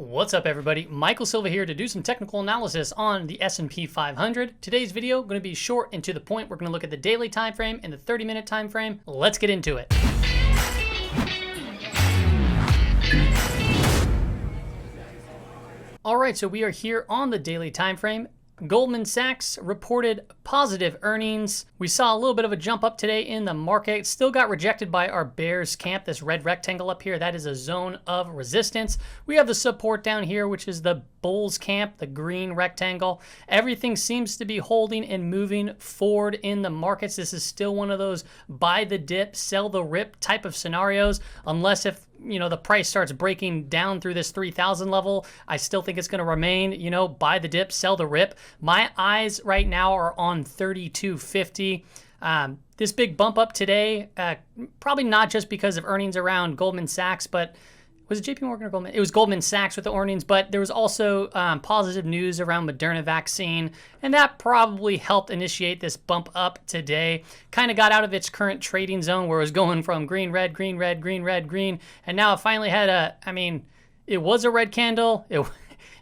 What's up, everybody? Michael Silva here to do some technical analysis on the S&P 500. Today's video going to be short and to the point. We're going to look at the daily time frame and the 30-minute time frame. Let's get into it. All right, so we are here on the daily time frame. Goldman Sachs reported positive earnings. We saw a little bit of a jump up today in the market. Still got rejected by our bears camp, this red rectangle up here. That is a zone of resistance. We have the support down here, which is the bulls camp, the green rectangle. Everything seems to be holding and moving forward in the markets. This is still one of those buy the dip, sell the rip type of scenarios, unless if the price starts breaking down through this 3,000 level. I still think it's going to remain, buy the dip, sell the rip. My eyes right now are on 3250. This big bump up today, probably not just because of earnings around Goldman Sachs, but was it JP Morgan or Goldman? It was Goldman Sachs with the earnings, but there was also positive news around Moderna vaccine, and that probably helped initiate this bump up today. Kind of got out of its current trading zone where it was going from green, red, green, red, green, red, green, and now it finally had it was a red candle.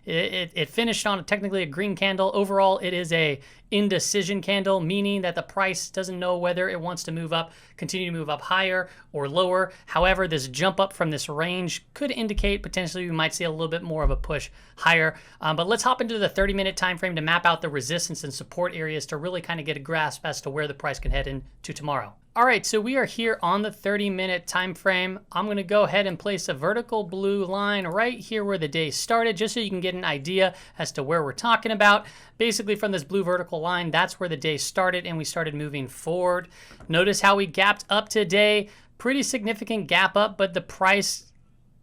It finished on technically a green candle. Overall, it is a indecision candle, meaning that the price doesn't know whether it wants to move up, continue to move up higher or lower. However, this jump up from this range could indicate potentially we might see a little bit more of a push higher. But let's hop into the 30-minute time frame to map out the resistance and support areas to really kind of get a grasp as to where the price can head into tomorrow. All right, so we are here on the 30-minute time frame. I'm going to go ahead and place a vertical blue line right here where the day started, just so you can get an idea as to where we're talking about. Basically, from this blue vertical line, that's where the day started, and we started moving forward. Notice how we gapped up today. Pretty significant gap up, but the price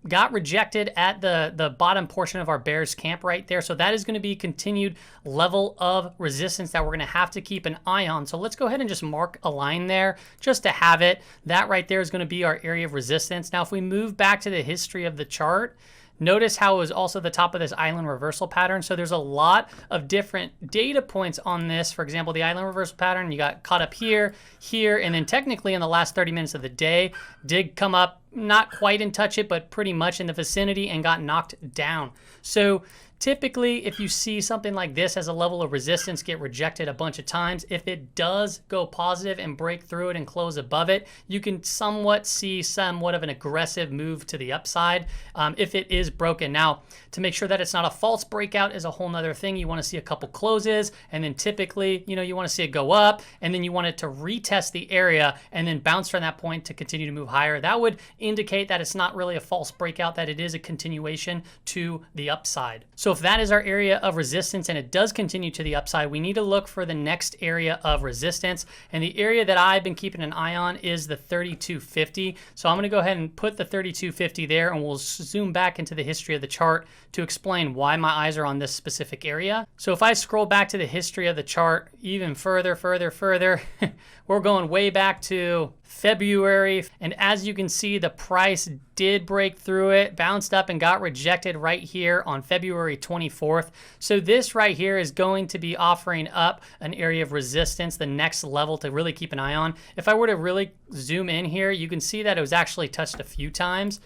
got rejected at the bottom portion of our bears camp right there. So that is going to be a continued level of resistance that we're going to have to keep an eye on. So let's go ahead and just mark a line there just to have it. That right there is going to be our area of resistance. Now, if we move back to the history of the chart, notice how it was also the top of this island reversal pattern. So there's a lot of different data points on this. For example, the island reversal pattern, you got caught up here, and then technically in the last 30 minutes of the day, did come up, not quite and touch it, but pretty much in the vicinity and got knocked down. So typically, if you see something like this as a level of resistance get rejected a bunch of times, if it does go positive and break through it and close above it, you can somewhat see somewhat of an aggressive move to the upside if it is broken. Now, to make sure that it's not a false breakout is a whole nother thing. You want to see a couple closes, and then typically, you want to see it go up, and then you want it to retest the area and then bounce from that point to continue to move higher. That would indicate that it's not really a false breakout, that it is a continuation to the upside. So if that is our area of resistance and it does continue to the upside, we need to look for the next area of resistance. And the area that I've been keeping an eye on is the 3250. So I'm going to go ahead and put the 3250 there, and we'll zoom back into the history of the chart to explain why my eyes are on this specific area. So if I scroll back to the history of the chart even further, we're going way back to February. And as you can see, the price did break through it, bounced up and got rejected right here on February 24th. So this right here is going to be offering up an area of resistance, the next level to really keep an eye on. If I were to really zoom in here, you can see that it was actually touched a few times.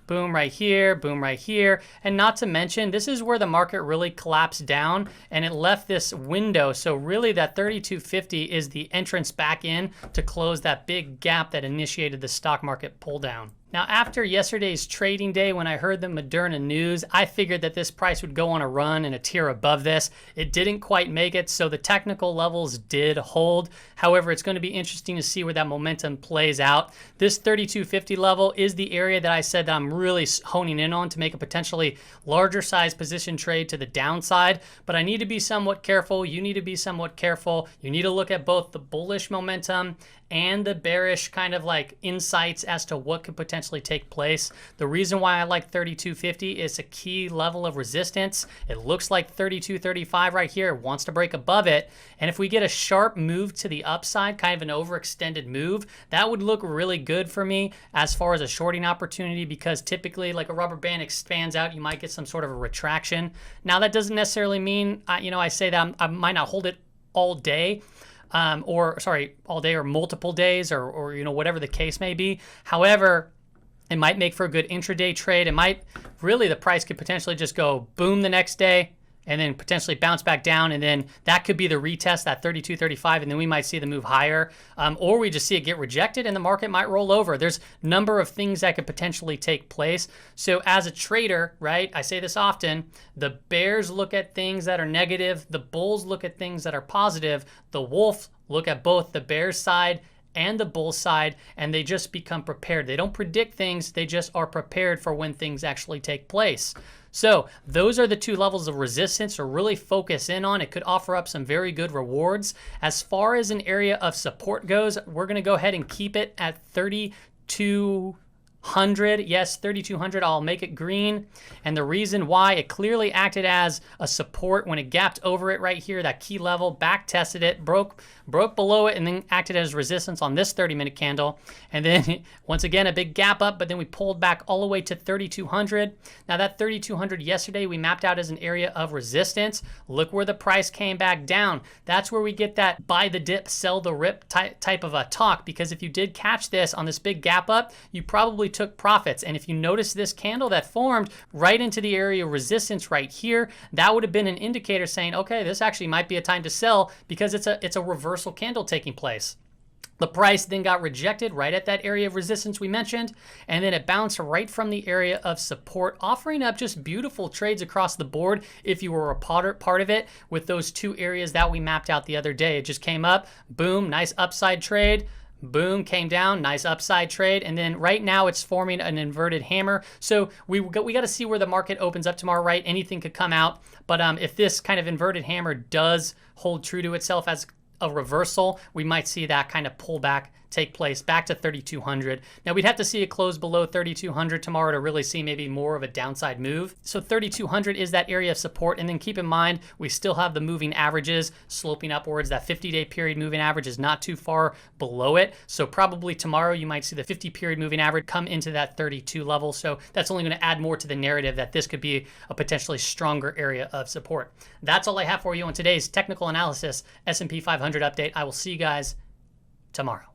Boom right here, boom right here. And not to mention, this is where the market really collapsed down and it left this window. So really that 3250 is the entrance back in to close that big gap that initiated the stock market pull down. Now, after yesterday's trading day, when I heard the Moderna news, I figured that this price would go on a run and a tier above this. It didn't quite make it, so the technical levels did hold. However, it's going to be interesting to see where that momentum plays out. This 3250 level is the area that I said that I'm really honing in on to make a potentially larger size position trade to the downside. But I need to be somewhat careful. You need to be somewhat careful. You need to look at both the bullish momentum and the bearish kind of like insights as to what could potentially take place. The reason why I like 3250 is a key level of resistance. It looks like 3235 right here. It wants to break above it. And if we get a sharp move to the upside, kind of an overextended move, that would look really good for me as far as a shorting opportunity, because typically like a rubber band expands out, you might get some sort of a retraction. Now that doesn't necessarily mean, I say that I might not hold it all day. All day or multiple days or whatever the case may be. However, It might make for a good intraday trade. It might really, the price could potentially just go boom the next day and then potentially bounce back down, and then that could be the retest, that 32.35, and then we might see the move higher, or we just see it get rejected and the market might roll over. There's a number of things that could potentially take place. So as a trader, right, I say this often, the bears look at things that are negative, the bulls look at things that are positive, the wolf look at both the bear's side and the bull side, and they just become prepared. They don't predict things, they just are prepared for when things actually take place. So those are the two levels of resistance to really focus in on. It could offer up some very good rewards. As far as an area of support goes, we're going to go ahead and keep it at 3,200. Yes, 3,200. I'll make it green. And the reason why, it clearly acted as a support when it gapped over it right here, that key level, back tested it, broke below it, and then acted as resistance on this 30-minute candle. And then once again, a big gap up, but then we pulled back all the way to 3,200. Now that 3,200 yesterday, we mapped out as an area of resistance. Look where the price came back down. That's where we get that buy the dip, sell the rip type of a talk, because if you did catch this on this big gap up, you probably took profits. And if you notice this candle that formed right into the area of resistance right here, that would have been an indicator saying, okay, this actually might be a time to sell, because it's a reversal candle taking place. The price then got rejected right at that area of resistance we mentioned, and then it bounced right from the area of support, offering up just beautiful trades across the board if you were a part of it with those two areas that we mapped out the other day. It just came up, boom, nice upside trade, boom, came down, nice upside trade, and then right now it's forming an inverted hammer. So we got to see where the market opens up tomorrow, right? Anything could come out, but if this kind of inverted hammer does hold true to itself as a reversal, we might see that kind of pullback take place back to 3,200. Now we'd have to see it close below 3,200 tomorrow to really see maybe more of a downside move. So 3,200 is that area of support, and then keep in mind we still have the moving averages sloping upwards. That 50-day period moving average is not too far below it. So probably tomorrow you might see the 50-period moving average come into that 32 level. So that's only going to add more to the narrative that this could be a potentially stronger area of support. That's all I have for you on today's technical analysis S&P 500 update. I will see you guys tomorrow.